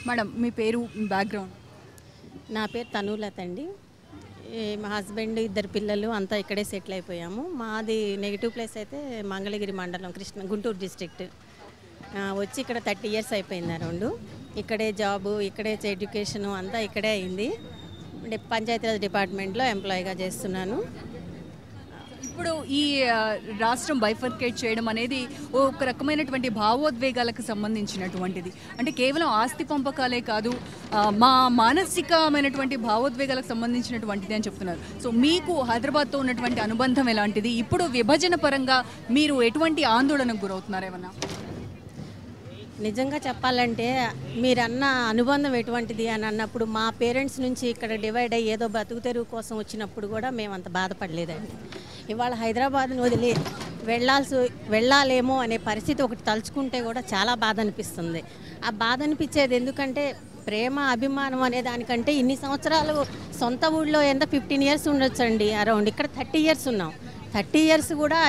Madam మీ పేరు, మీ background? నా పేరు తనులత అండి. మా హస్బెండ్, ఇద్దరు పిల్లలు అంతా ఇక్కడే సెటిల్ అయిపోయాము. మాది నెగిటివ్ ప్లేస్ అయితే మంగళగిరి మండలం, గుంటూరు డిస్ట్రిక్ట్. వచ్చి ఇక్కడ 30 ఇయర్స్ అయిపోయింది అరౌండ్. ఇక్కడే జాబు, ఇక్కడే ఎడ్యుకేషను అంతా ఇక్కడే అయింది. పంచాయతీరాజ్ డిపార్ట్మెంట్లో ఎంప్లాయీగా చేస్తున్నాను. ఇప్పుడు ఈ రాష్ట్రం బైఫర్కేట్ చేయడం అనేది ఒక రకమైనటువంటి భావోద్వేగాలకు సంబంధించినటువంటిది. అంటే కేవలం ఆస్తి పంపకాలే కాదు, మా మానసికమైనటువంటి భావోద్వేగాలకు సంబంధించినటువంటిది అని చెప్తున్నారు. సో మీకు హైదరాబాద్తో ఉన్నటువంటి అనుబంధం ఎలాంటిది? ఇప్పుడు విభజన పరంగా మీరు ఎటువంటి ఆందోళనకు గురవుతున్నారు ఏమన్నా? నిజంగా చెప్పాలంటే మీరన్న అనుబంధం ఎటువంటిది అని అన్నప్పుడు మా పేరెంట్స్ నుంచి ఇక్కడ డివైడ్ అయ్యి ఏదో బతుకు తెరువు కోసం వచ్చినప్పుడు కూడా మేము అంత బాధపడలేదండి. ఇవాళ హైదరాబాద్ను వదిలి వెళ్ళాలేమో అనే పరిస్థితి ఒకటి తలుచుకుంటే కూడా చాలా బాధ అనిపిస్తుంది. ఆ బాధ అనిపించేది ఎందుకంటే ప్రేమ, అభిమానం అనే దానికంటే ఇన్ని సంవత్సరాలు సొంత ఊళ్ళో ఎంత 15 ఇయర్స్ ఉండొచ్చండి అరౌండ్. ఇక్కడ 30 ఇయర్స్ ఉన్నాం. 30 ఇయర్స్ కూడా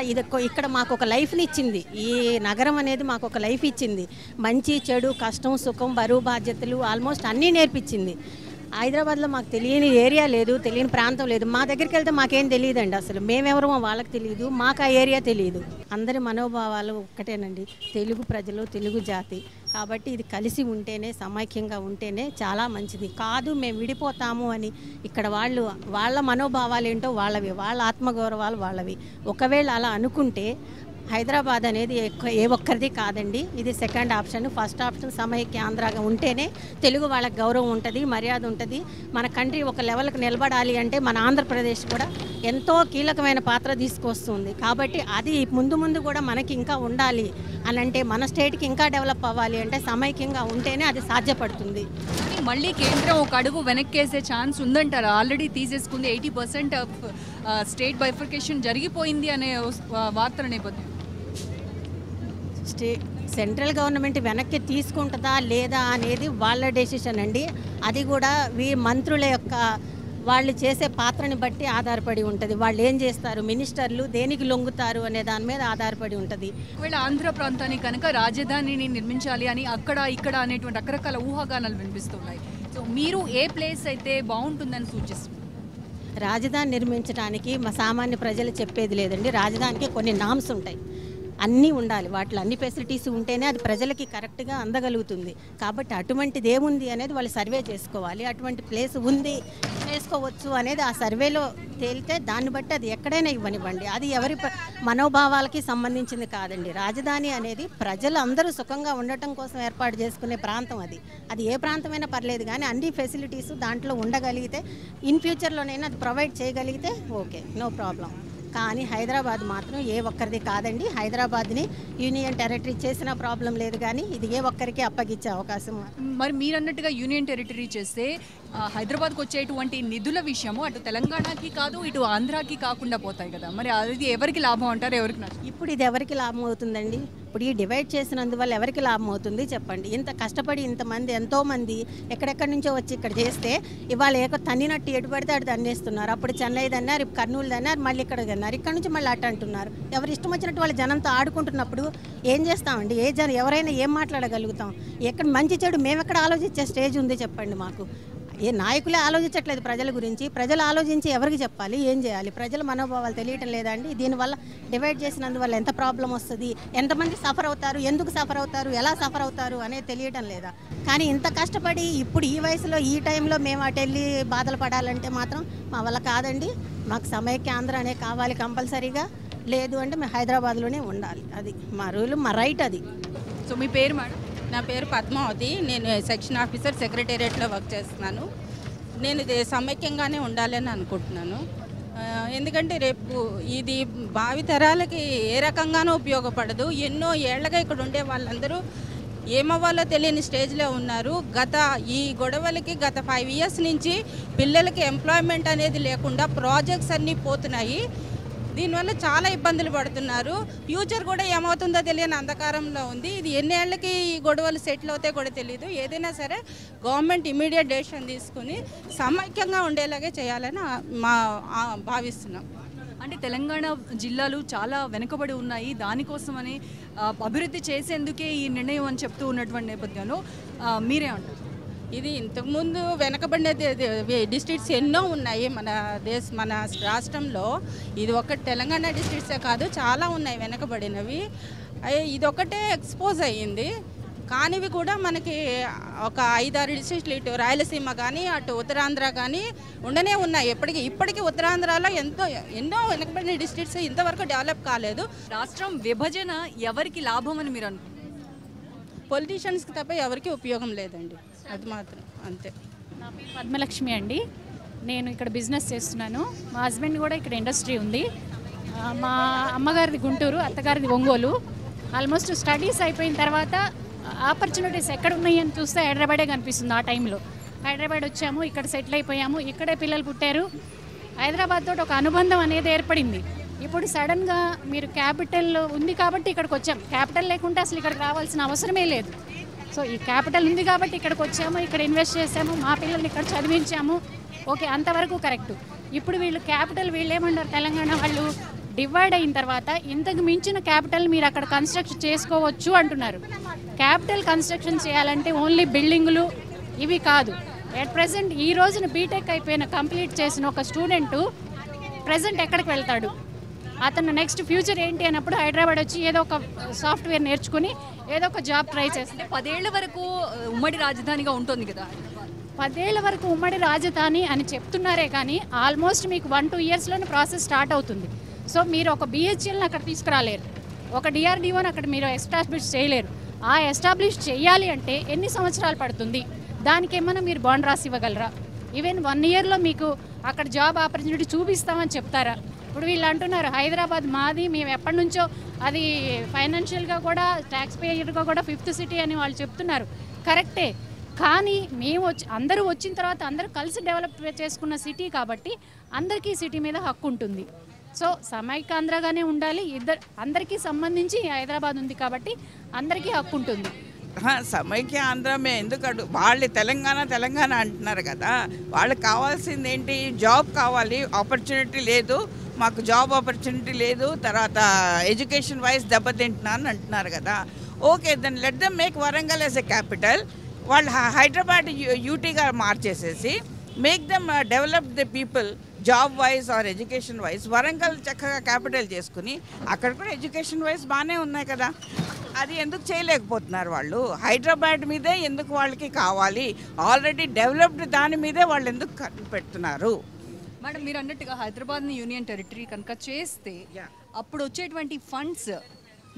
ఇక్కడ మాకు ఒక లైఫ్ని ఇచ్చింది. ఈ నగరం అనేది మాకు ఒక లైఫ్ ఇచ్చింది. మంచి, చెడు, కష్టం, సుఖం, బరువు, బాధ్యతలు ఆల్మోస్ట్ అన్నీ నేర్పించింది. హైదరాబాద్లో మాకు తెలియని ఏరియా లేదు, తెలియని ప్రాంతం లేదు. మా దగ్గరికి వెళ్తే మాకేం తెలియదండి. అసలు మేమెవరమో వాళ్ళకి తెలియదు, మాకు ఆ ఏరియా తెలియదు. అందరి మనోభావాలు ఒక్కటేనండి, తెలుగు ప్రజలు, తెలుగు జాతి. కాబట్టి ఇది కలిసి ఉంటేనే, సమైక్యంగా ఉంటేనే చాలా మంచిది. కాదు మేము విడిపోతాము అని ఇక్కడ వాళ్ళ మనోభావాలు ఏంటో వాళ్ళవి, వాళ్ళ ఆత్మగౌరవాలు వాళ్ళవి. ఒకవేళ అలా అనుకుంటే హైదరాబాద్ అనేది ఏ ఒక్కరిది కాదండి. ఇది సెకండ్ ఆప్షన్. ఫస్ట్ ఆప్షన్ సమైక్య ఆంధ్రాగా ఉంటేనే తెలుగు వాళ్ళకి గౌరవం ఉంటుంది, మర్యాద ఉంటుంది. మన కంట్రీ ఒక లెవెల్కి నిలబడాలి అంటే మన ఆంధ్రప్రదేశ్ కూడా ఎంతో కీలకమైన పాత్ర తీసుకొస్తుంది. కాబట్టి అది ముందు కూడా మనకి ఇంకా ఉండాలి అని అంటే, మన స్టేట్కి ఇంకా డెవలప్ అవ్వాలి అంటే సమైక్యంగా ఉంటేనే అది సాధ్యపడుతుంది. మళ్ళీ కేంద్రం ఒక అడుగు వెనక్కేసే ఛాన్స్ ఉందంటారా? ఆల్రెడీ తీసేసుకుంది. 80% ఆఫ్ స్టేట్ బైఫర్కేషన్ జరిగిపోయింది అనే వార్తల నేపథ్యం. సెంట్రల్ గవర్నమెంట్ వెనక్కి తీసుకుంటుందా లేదా అనేది వాళ్ళ డెసిషన్ అండి. అది కూడా మంత్రుల యొక్క వాళ్ళు చేసే పాత్రని బట్టి ఆధారపడి ఉంటుంది. వాళ్ళు ఏం చేస్తారు, మినిస్టర్లు దేనికి లొంగుతారు అనే దాని మీద ఆధారపడి ఉంటుంది. ఒకవేళ ఆంధ్ర ప్రాంతానికి కనుక రాజధానిని నిర్మించాలి అని అక్కడ ఇక్కడ అనేటువంటి రకరకాల ఊహాగానాలు వినిపిస్తున్నాయి. సో మీరు ఏ ప్లేస్ అయితే బాగుంటుందని సూచిస్తుంది? రాజధాని నిర్మించడానికి మా సామాన్య ప్రజలు చెప్పేది లేదండి. రాజధానికి కొన్ని నామ్స్ ఉంటాయి, అన్నీ ఉండాలి. వాటిలో అన్ని ఫెసిలిటీస్ ఉంటేనే అది ప్రజలకి కరెక్ట్గా అందగలుగుతుంది. కాబట్టి అటువంటిది ఏముంది అనేది వాళ్ళు సర్వే చేసుకోవాలి. అటువంటి ప్లేస్ ఉంది, చేసుకోవచ్చు అనేది ఆ సర్వేలో తేలితే దాన్ని బట్టి అది ఎక్కడైనా ఇవ్వనివ్వండి. అది ఎవరి మనోభావాలకి సంబంధించింది కాదండి. రాజధాని అనేది ప్రజలు అందరూ సుఖంగా ఉండటం కోసం ఏర్పాటు చేసుకునే ప్రాంతం. అది ఏ ప్రాంతమైనా పర్లేదు, కానీ అన్ని ఫెసిలిటీస్ దాంట్లో ఉండగలిగితే, ఇన్ ఫ్యూచర్లోనైనా అది ప్రొవైడ్ చేయగలిగితే ఓకే, నో ప్రాబ్లం. కానీ హైదరాబాద్ మాత్రం ఏ ఒక్కరిది కాదండి. హైదరాబాద్ని యూనియన్ టెరిటరీ చేసిన ప్రాబ్లం లేదు, కానీ ఇది ఏ ఒక్కరికి అప్పగించే అవకాశం. మరి మీరు అన్నట్టుగా యూనియన్ టెరిటరీ చేస్తే హైదరాబాద్కి వచ్చేటువంటి నిధుల విషయము అటు తెలంగాణకి కాదు, ఇటు ఆంధ్రాకి కాకుండా పోతాయి కదా. మరి అది ఎవరికి లాభం అంటారు, ఎవరికి నష్టం? ఇప్పుడు ఇది ఎవరికి లాభం అవుతుందండి? ఇప్పుడు ఈ డివైడ్ చేసినందువల్ల ఎవరికి లాభం అవుతుంది చెప్పండి? ఇంత కష్టపడి ఇంతమంది, ఎంతోమంది ఎక్కడెక్కడి నుంచో వచ్చి ఇక్కడ చేస్తే ఇవాళ తన్నినట్టు ఎటు పడితే అటు తన్నేస్తున్నారు. అప్పుడు చెన్నై దన్నారు, కర్నూలు దన్నారు, మళ్ళీ ఇక్కడ దన్నారు, ఇక్కడ నుంచి మళ్ళీ అటు అంటున్నారు. ఎవరు ఇష్టం వచ్చినట్టు వాళ్ళ జనంతో ఆడుకుంటున్నప్పుడు ఏం చేస్తామండి? ఎవరైనా ఏం మాట్లాడగలుగుతాం? ఎక్కడ మంచి చెడు మేము ఎక్కడ ఆలోచించే స్టేజ్ ఉంది చెప్పండి మాకు? ఏ నాయకులే ఆలోచించట్లేదు ప్రజల గురించి. ప్రజలు ఆలోచించి ఎవరికి చెప్పాలి, ఏం చేయాలి? ప్రజల మనోభావాలు తెలియటం లేదండి. దీనివల్ల డివైడ్ చేసినందువల్ల ఎంత ప్రాబ్లం వస్తుంది, ఎంతమంది సఫర్ అవుతారు, ఎందుకు సఫర్ అవుతారు, ఎలా సఫర్ అవుతారు అనేది తెలియటం లేదా? కానీ ఇంత కష్టపడి ఇప్పుడు ఈ వయసులో ఈ టైంలో మేము అటు వెళ్ళి బాధలు పడాలంటే మాత్రం మా వల్ల కాదండి. మాకు సమైక్య ఆంధ్ర అనే కావాలి కంపల్సరీగా. లేదు అంటే మేము హైదరాబాద్లోనే ఉండాలి. అది మా రూల్, మా రైట్ అది. సో మీ పేరు మేడం? నా పేరు పద్మావతి. నేను సెక్షన్ ఆఫీసర్, సెక్రటేరియట్లో వర్క్ చేస్తున్నాను. నేను ఇది సమైక్యంగానే ఉండాలని అనుకుంటున్నాను. ఎందుకంటే రేపు ఇది భావితరాలకి ఏ రకంగానూ ఉపయోగపడదు. ఎన్నో ఏళ్లగా ఇక్కడ ఉండే వాళ్ళందరూ ఏమవ్వాలో తెలియని స్టేజ్లో ఉన్నారు. ఈ గొడవలకి గత 5 ఇయర్స్ నుంచి పిల్లలకి ఎంప్లాయ్మెంట్ అనేది లేకుండా ప్రాజెక్ట్స్ అన్నీ పోతున్నాయి. దీనివల్ల చాలా ఇబ్బందులు పడుతున్నారు. ఫ్యూచర్ కూడా ఏమవుతుందో తెలియని అంధకారంలో ఉంది. ఇది ఎన్నేళ్లకి ఈ గొడవలు సెటిల్ అవుతాయి కూడా తెలియదు. ఏదైనా సరే గవర్నమెంట్ ఇమీడియట్ డెసిషన్ తీసుకుని సమైక్యంగా ఉండేలాగే చేయాలని భావిస్తున్నాం. అంటే తెలంగాణ జిల్లాలు చాలా వెనుకబడి ఉన్నాయి, దానికోసమని అభివృద్ధి చేసేందుకే ఈ నిర్ణయం అని చెప్తూ ఉన్నటువంటి నేపథ్యంలో మీరే అంటారు? ఇది ఇంతకుముందు వెనకబడిన డిస్ట్రిక్ట్స్ ఎన్నో ఉన్నాయి మన రాష్ట్రంలో. ఇది ఒక తెలంగాణ డిస్ట్రిక్ట్సే కాదు, చాలా ఉన్నాయి వెనకబడినవి. ఇది ఒకటే ఎక్స్పోజ్ అయ్యింది. కానివి కూడా మనకి ఒక 5-6 డిస్ట్రిక్ట్లు, ఇటు రాయలసీమ కానీ అటు ఉత్తరాంధ్ర కానీ ఉండనే ఉన్నాయి. ఇప్పటికీ ఉత్తరాంధ్రలో ఎన్నో వెనకబడిన డిస్ట్రిక్ట్స్ ఇంతవరకు డెవలప్ కాలేదు. రాష్ట్రం విభజన ఎవరికి లాభం అని మీరు అనుకుంటున్నారు? పొలిటీషియన్స్కి తప్ప ఎవరికి ఉపయోగం లేదండి, అది మాత్రం అంతే. నా పేరు పద్మలక్ష్మి అండి. నేను ఇక్కడ బిజినెస్ చేస్తున్నాను. మా హస్బెండ్ కూడా ఇక్కడ ఇండస్ట్రీ ఉంది. మా అమ్మగారిది గుంటూరు, అత్తగారిది ఒంగోలు. ఆల్మోస్ట్ స్టడీస్ అయిపోయిన తర్వాత ఆపర్చునిటీస్ ఎక్కడ ఉన్నాయి అని చూస్తే హైదరాబాదే కనిపిస్తుంది. ఆ టైంలో హైదరాబాద్ వచ్చాము, ఇక్కడ సెటిల్ అయిపోయాము, ఇక్కడే పిల్లలు పుట్టారు. హైదరాబాద్ తోటి ఒక అనుబంధం అనేది ఏర్పడింది. ఇప్పుడు సడన్గా మీరు క్యాపిటల్ ఉంది కాబట్టి ఇక్కడికి వచ్చాం. క్యాపిటల్ లేకుంటే అసలు ఇక్కడికి రావాల్సిన అవసరమే లేదు. సో ఈ క్యాపిటల్ ఉంది కాబట్టి ఇక్కడికి వచ్చాము, ఇక్కడ ఇన్వెస్ట్ చేసాము, మా పిల్లల్ని ఇక్కడ చదివించాము. ఓకే, అంతవరకు కరెక్ట్. ఇప్పుడు వీళ్ళు క్యాపిటల్, వీళ్ళు ఏమన్నారు, తెలంగాణ వాళ్ళు డివైడ్ అయిన తర్వాత ఇంతకు మించిన క్యాపిటల్ మీరు అక్కడ కన్స్ట్రక్షన్ చేసుకోవచ్చు అంటున్నారు. క్యాపిటల్ కన్స్ట్రక్షన్ చేయాలంటే ఓన్లీ బిల్డింగులు ఇవి కాదు. ఎట్ ప్రెసెంట్ ఈ రోజున బీటెక్ అయిపోయిన కంప్లీట్ చేసిన ఒక స్టూడెంటు ప్రెసెంట్ ఎక్కడికి వెళ్తాడు? అతను నెక్స్ట్ ఫ్యూచర్ ఏంటి అన్నప్పుడు హైదరాబాద్ వచ్చి ఏదో ఒక సాఫ్ట్వేర్ నేర్చుకుని ఏదో ఒక జాబ్ ట్రై చేస్తే 10 ఏళ్ల వరకు ఉమ్మడి రాజధానిగా ఉంటుంది కదా. 10 ఏళ్ల వరకు ఉమ్మడి రాజధాని అని చెప్తున్నారే కానీ ఆల్మోస్ట్ మీకు 1-2 ఇయర్స్లోనే ప్రాసెస్ స్టార్ట్ అవుతుంది. సో మీరు ఒక బిహెచ్ఎల్ని అక్కడ తీసుకురాలేరు, ఒక డిఆర్డిఓని అక్కడ మీరు ఎస్టాబ్లిష్ చేయలేరు. ఆ ఎస్టాబ్లిష్ చేయాలి అంటే ఎన్ని సంవత్సరాలు పడుతుంది? దానికి ఏమైనా మీరు బాండ్ రాసి ఇవ్వగలరా? ఈవెన్ 1 ఇయర్లో మీకు అక్కడ జాబ్ ఆపర్చునిటీ చూపిస్తామని చెప్తారా? ఇప్పుడు వీళ్ళు అంటున్నారు హైదరాబాద్ మాది, మేము ఎప్పటి నుంచో అది ఫైనాన్షియల్గా కూడా ట్యాక్స్ పేయర్గా కూడా 5th సిటీ అని వాళ్ళు చెప్తున్నారు. కరెక్టే, కానీ మేము అందరూ వచ్చిన తర్వాత అందరూ కలిసి డెవలప్ చేసుకున్న సిటీ కాబట్టి అందరికీ సిటీ మీద హక్కు ఉంటుంది. సో సమైకాంధ్రగానే ఉండాలి. అందరికీ సంబంధించి హైదరాబాద్ ఉంది కాబట్టి అందరికీ హక్కు ఉంటుంది. సమైక్య ఆంధ్రమే ఎందుకు వాళ్ళు తెలంగాణ అంటున్నారు కదా. వాళ్ళకి కావాల్సింది ఏంటి? జాబ్ కావాలి, ఆపర్చునిటీ లేదు, మాకు జాబ్ ఆపర్చునిటీ లేదు, తర్వాత ఎడ్యుకేషన్ వైజ్ దెబ్బతింటున్నాను అంటున్నారు కదా. Okay, then let them make Warangal as a capital. వాళ్ళు హైదరాబాద్ యూటీగా మార్చేసేసి make them develop the people job wise or education wise. Warangal చక్కగా క్యాపిటల్ చేసుకుని అక్కడ కూడా ఎడ్యుకేషన్ వైజ్ బాగానే ఉన్నాయి కదా. అది ఎందుకు చేయలేకపోతున్నారు వాళ్ళు? హైదరాబాద్ మీదే ఎందుకు వాళ్ళకి కావాలి? ఆల్రెడీ డెవలప్డ్ దాని మీదే వాళ్ళు ఎందుకు ఖర్చు పెడుతున్నారు? మేడం, మీరు అన్నట్టుగా హైదరాబాద్ని యూనియన్ టెరిటరీ కనుక చేస్తే అప్పుడు వచ్చేటువంటి ఫండ్స్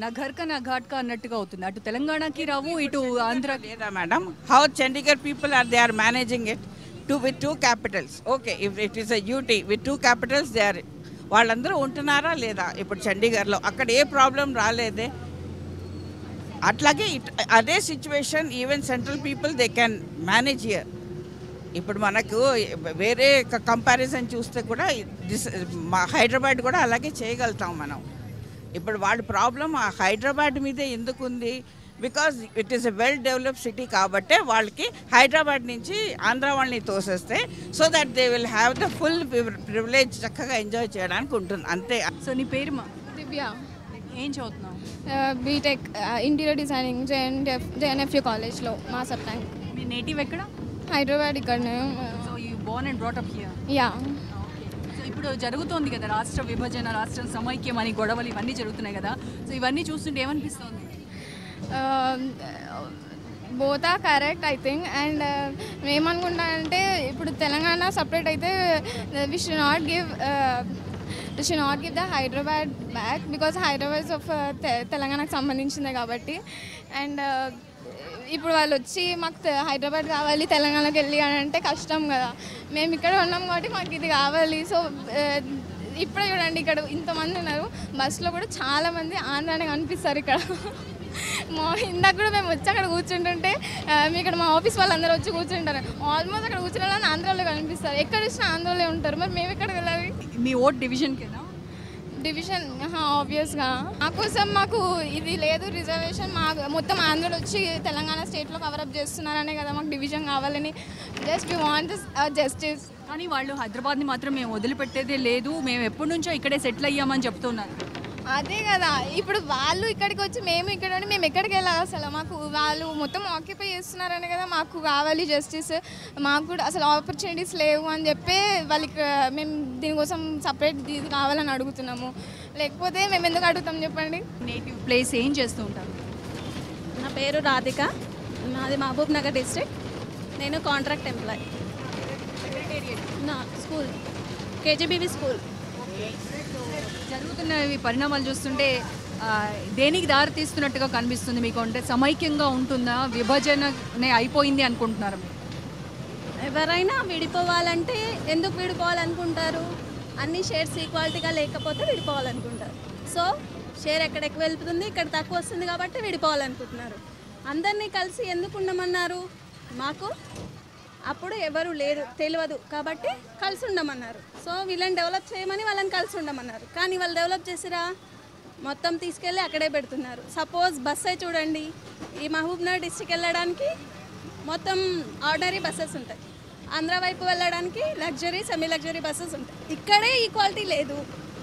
నా ఘర్కా నా ఘాట్కా అన్నట్టుగా అవుతుంది. అటు తెలంగాణకి రావు, ఇటు ఆంధ్ర లేదా madam? How Chandigarh people they are managing it with 2 capitals. Okay, if it is a UT with 2 capitals, they are వాళ్ళందరూ ఉంటున్నారా లేదా? ఇప్పుడు చండీగఢ్లో అక్కడ ఏ ప్రాబ్లం రాలేదే. అట్లాగే అదే situation even central people they can manage here. ఇప్పుడు మనకు వేరే కంపారిజన్ చూస్తే కూడా హైదరాబాద్ కూడా అలాగే చేయగలుగుతాం మనం. ఇప్పుడు వాళ్ళ ప్రాబ్లం ఆ హైదరాబాద్ మీదే ఎందుకు ఉంది? Because it is a well developed city కాబట్టే వాళ్ళకి హైదరాబాద్ నుంచి ఆంధ్ర వాళ్ళని తోసేస్తే so that they will have the full privilege చక్కగా ఎంజాయ్ చేయడానికి ఉంటుంది, అంతే. సో నీ పేరు మా దివ్య. ఏం చదువుతున్నావు? బీటెక్ ఇంటీరియర్ డిజైనింగ్ జేఎన్ఎఫ్యూ కాలేజ్లో మా సబ్టాంక్. మీ నేటివ్ ఎక్కడ? హైదరాబాద్ ఇక్కడనే. So you Born and brought up here? Yeah. So ఇప్పుడు జరుగుతోంది కదా రాష్ట్ర విభజన, రాష్ట్రం సమైక్యం అని గొడవలు ఇవన్నీ జరుగుతున్నాయి కదా. సో ఇవన్నీ చూస్తుంటే ఏమనిపిస్తుంది? Both are correct I think. And ఏమనుకుంటానంటే ఇప్పుడు తెలంగాణ సపరేట్ అయితే we should not give the Hyderabad back because Hyderabad of తెలంగాణకు సంబంధించిందే కాబట్టి. అండ్ ఇప్పుడు వాళ్ళు వచ్చి మాకు హైదరాబాద్ కావాలి తెలంగాణకి వెళ్ళి అని అంటే కష్టం కదా. మేము ఇక్కడ ఉన్నాం కాబట్టి మాకు ఇది కావాలి. సో ఇప్పుడే చూడండి ఇక్కడ ఇంతమంది ఉన్నారు, బస్సులో కూడా చాలామంది ఆంధ్రానే కనిపిస్తారు ఇక్కడ. ఇందాక కూడా మేము వచ్చి అక్కడ కూర్చుంటుంటే మీ ఇక్కడ మా ఆఫీస్ వాళ్ళందరూ వచ్చి కూర్చుంటారు. ఆల్మోస్ట్ అక్కడ కూర్చున్న వాళ్ళని ఆంధ్రాలో కనిపిస్తారు. ఎక్కడ వచ్చినా ఆంధ్రాలో ఉంటారు. మరి మేము ఎక్కడికి వెళ్ళాలి? మీ ఓట్ డివిజన్కేనా? డివిజన్ ఆబ్వియస్గా. మా కోసం మాకు ఇది లేదు రిజర్వేషన్. మా మొత్తం ఆంధ్రాలో వచ్చి తెలంగాణ స్టేట్లో కవరప్ చేస్తున్నారనే కదా మాకు డివిజన్ కావాలని. Just we want justice. కానీ వాళ్ళు హైదరాబాద్ని మాత్రం మేము వదిలిపెట్టేదే లేదు, మేము ఎప్పటి నుంచో ఇక్కడే సెటిల్ అయ్యామని చెప్తున్నారు. అదే కదా, ఇప్పుడు వాళ్ళు ఇక్కడికి వచ్చి మేము ఇక్కడ ఉండి మేము ఎక్కడికి వెళ్ళాలి? అసలు మాకు వాళ్ళు మొత్తం ఆక్యుపై చేస్తున్నారనే కదా మాకు కావాలి జస్టిస్. మాకు కూడా అసలు ఆపర్చునిటీస్ లేవు అని చెప్పి వాళ్ళకి మేము దీనికోసం సపరేట్ ఇది కావాలని అడుగుతున్నాము. లేకపోతే మేము ఎందుకు అడుగుతాం చెప్పండి? నేటివ్ ప్లేస్ ఏం చేస్తూ ఉంటారు? నా పేరు రాధిక, నాది మహబూబ్ నగర్ డిస్ట్రిక్ట్. నేను కాంట్రాక్ట్ ఎంప్లాయ్. నా స్కూల్ కేజీబీవీ స్కూల్. జరుగుతున్న ఈ పరిణామాలు చూస్తుంటే దేనికి దారి తీస్తున్నట్టుగా కనిపిస్తుంది మీకు? అంటే సమైక్యంగా ఉంటుందా, విభజననే అయిపోయింది అనుకుంటున్నారు? ఎవరైనా విడిపోవాలంటే ఎందుకు విడిపోవాలనుకుంటారు? అన్ని షేర్స్ ఈక్వాలిటీగా లేకపోతే విడిపోవాలనుకుంటారు. సో షేర్ ఎక్కడ ఎక్కువ వెళ్తుంది, ఇక్కడ తక్కువ వస్తుంది కాబట్టి విడిపోవాలనుకుంటున్నారు. అందరినీ కలిసి ఎందుకు ఉండమన్నారు? మాకు అప్పుడు ఎవరు లేరు, తెలియదు కాబట్టి కలిసి ఉండమన్నారు. సో వీళ్ళని డెవలప్ చేయమని వాళ్ళని కలిసి ఉండమన్నారు. కానీ వాళ్ళు డెవలప్ చేసిరా? మొత్తం తీసుకెళ్ళి అక్కడే పెడుతున్నారు. సపోజ్ బస్సే చూడండి, ఈ మహబూబ్నగర్ డిస్ట్రిక్ట్ వెళ్ళడానికి మొత్తం ఆర్డినరీ బస్సెస్ ఉంటాయి, ఆంధ్ర వైపు వెళ్ళడానికి లగ్జరీ సెమీ లగ్జరీ బస్సెస్ ఉంటాయి. ఇక్కడే ఈక్వాలిటీ లేదు.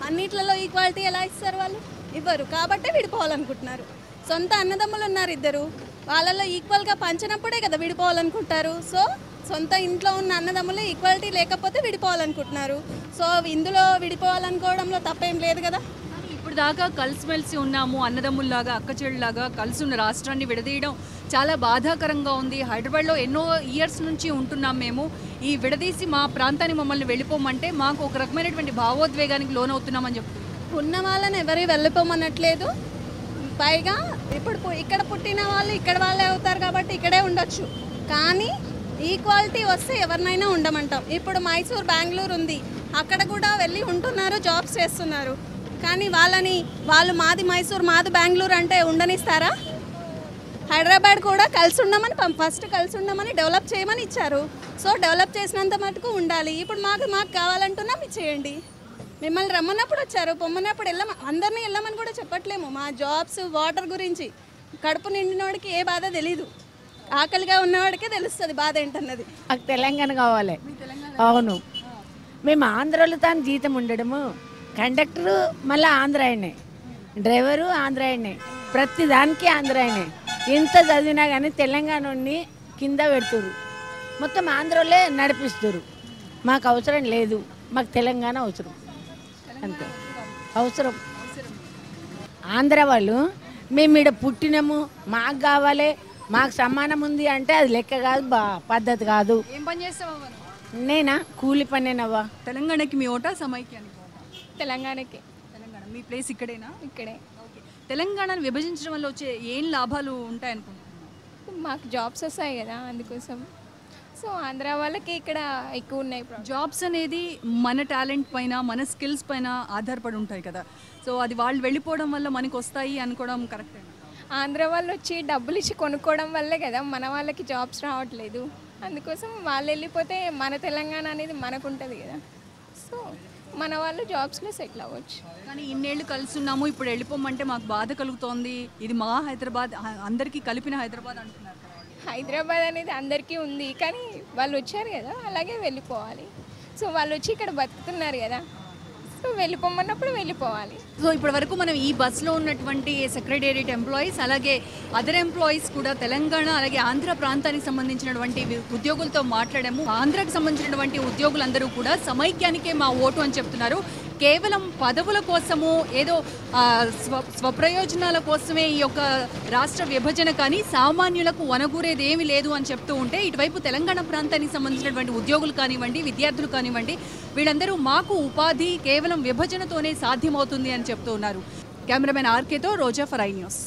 అన్నిట్లలో ఈక్వాలిటీ ఎలా ఇస్తారు? వాళ్ళు ఇవ్వరు కాబట్టి విడిపోవాలనుకుంటున్నారు. సొంత అన్నదమ్ములు ఉన్నారు ఇద్దరు, వాళ్ళలో ఈక్వల్గా పంచినప్పుడే కదా విడిపోవాలనుకుంటారు. సో సొంత ఇంట్లో ఉన్న అన్నదమ్ములు ఈక్వాలిటీ లేకపోతే విడిపోవాలనుకుంటున్నారు. సో ఇందులో విడిపోవాలనుకోవడంలో తప్పేం లేదు కదా. ఇప్పుడు దాకా కలిసిమెలిసి ఉన్నాము, అన్నదమ్ముల్లాగా అక్కచెళ్ళలాగా కలిసి ఉన్న రాష్ట్రాన్ని విడదీయడం చాలా బాధాకరంగా ఉంది. హైదరాబాద్లో ఎన్నో ఇయర్స్ నుంచి ఉంటున్నాం మేము. ఈ విడదీసి మా ప్రాంతాన్ని మమ్మల్ని వెళ్ళిపోమంటే మాకు ఒక రకమైనటువంటి భావోద్వేగానికి లోనవుతున్నామని చెప్తున్నారు. ఉన్న వాళ్ళని ఎవరు వెళ్ళిపోమనట్లేదు. పైగా ఇప్పుడు ఇక్కడ పుట్టిన వాళ్ళు ఇక్కడ వాళ్ళే అవుతారు కాబట్టి ఇక్కడే ఉండొచ్చు. కానీ ఈక్వాలిటీ వస్తే ఎవరినైనా ఉండమంటాం. ఇప్పుడు మైసూర్, బెంగళూరు ఉంది, అక్కడ కూడా వెళ్ళి ఉంటున్నారు, జాబ్స్ చేస్తున్నారు. కానీ వాళ్ళు మాది మైసూర్ మాది బెంగళూరు అంటే ఉండనిస్తారా? హైదరాబాద్ కూడా కలిసి ఉండమని ఫస్ట్ కలిసి ఉండమని డెవలప్ చేయమని ఇచ్చారు. సో డెవలప్ చేసినంత మటుకు ఉండాలి. ఇప్పుడు మాకు కావాలంటున్నాం, ఇచ్చేయండి. మిమ్మల్ని రమ్మన్నప్పుడు వచ్చారు, పొమ్మన్నప్పుడు అందరినీ వెళ్ళమని కూడా చెప్పట్లేము. మా జాబ్స్, వాటర్ గురించి కడుపు నిండినోడికి ఏ బాధ తెలీదు, ఆకలిగా ఉన్నవాడికే తెలుస్తుంది బాధ ఏంటన్నది. మాకు తెలంగాణ కావాలి. అవును, మేము ఆంధ్రాలో తాను జీతం ఉండడము, కండక్టరు మళ్ళీ ఆంధ్ర ఆయనే, డ్రైవరు ఆంధ్ర ఆయనే, ప్రతి దానికి ఆంధ్ర ఆయనే. ఎంత చదివినా కానీ తెలంగాణని కింద పెడుతురు, మొత్తం ఆంధ్రలో నడిపిస్తురు. మాకు అవసరం లేదు, మాకు తెలంగాణ అవసరం, అంతే అవసరం. ఆంధ్ర వాళ్ళు మేము ఇక్కడ పుట్టినాము, మాకు కావాలి, మాకు సమానం ఉంది అంటే అది లెక్క కాదు, పద్ధతి కాదు. ఏం పని చేస్తావా? నేనా కూలి పనేనవ్వా. తెలంగాణకి మీ ఓటా, సమైక్యానికి ఓటా? తెలంగాణకి. తెలంగాణ మీ ప్లేస్ ఇక్కడేనా? ఇక్కడే. ఓకే. తెలంగాణను విభజించడం వల్ల వచ్చే ఏం లాభాలు ఉంటాయనుకుంటున్నాను? మాకు జాబ్స్ వస్తాయి కదా, అందుకోసం. సో ఆంధ్ర వాళ్ళకి ఇక్కడ ఎక్కువ ఉన్నాయి. జాబ్స్ అనేది మన టాలెంట్ పైన, మన స్కిల్స్ పైన ఆధారపడి ఉంటాయి కదా. సో అది వాళ్ళు వెళ్ళిపోవడం వల్ల మనకు వస్తాయి అనుకోవడం కరెక్ట్. ఆంధ్ర వాళ్ళు వచ్చి డబ్బులు ఇచ్చి కొనుక్కోవడం వల్లే కదా మన వాళ్ళకి జాబ్స్ రావట్లేదు. అందుకోసం వాళ్ళు వెళ్ళిపోతే మన తెలంగాణ అనేది మనకు ఉంటుంది కదా. సో మన వాళ్ళు జాబ్స్లో సెటిల్ అవ్వచ్చు. కానీ ఇన్నేళ్ళు కలిసి ఉన్నాము, ఇప్పుడు వెళ్ళిపోమంటే మాకు బాధ కలుగుతోంది. ఇది మా హైదరాబాద్, అందరికీ కలిపిన హైదరాబాద్ అంటున్నారు. హైదరాబాద్ అనేది అందరికీ ఉంది, కానీ వాళ్ళు వచ్చారు కదా, అలాగే వెళ్ళిపోవాలి. సో వాళ్ళు వచ్చి ఇక్కడ బతుకుతున్నారు కదా, సో వెళ్ళిపోమన్నప్పుడు వెళ్ళిపోవాలి. సో ఇప్పటి వరకు మనం ఈ బస్సులో ఉన్నటువంటి సెక్రటేరియట్ ఎంప్లాయీస్, అలాగే అదర్ ఎంప్లాయీస్ కూడా తెలంగాణ అలాగే ఆంధ్ర ప్రాంతానికి సంబంధించినటువంటి ఉద్యోగులతో మాట్లాడాము. ఆంధ్రాకి సంబంధించినటువంటి ఉద్యోగులందరూ కూడా సమైక్యానికే మా ఓటు అని చెప్తున్నారు. కేవలం పదవుల కోసము, ఏదో స్వప్రయోజనాల కోసమే ఈ యొక్క రాష్ట్ర విభజన, కానీ సామాన్యులకు వనగూరేది ఏమీ లేదు అని చెప్తూ ఉంటే, ఇటువైపు తెలంగాణ ప్రాంతానికి సంబంధించినటువంటి ఉద్యోగులు కానివ్వండి, విద్యార్థులు కానివ్వండి, వీళ్ళందరూ మాకు ఉపాధి కేవలం విభజనతోనే సాధ్యమవుతుంది అని చెప్తూ ఉన్నారు. కెమెరామెన్ ఆర్కేతో రోజా ఫర్ ఐ న్యూస్.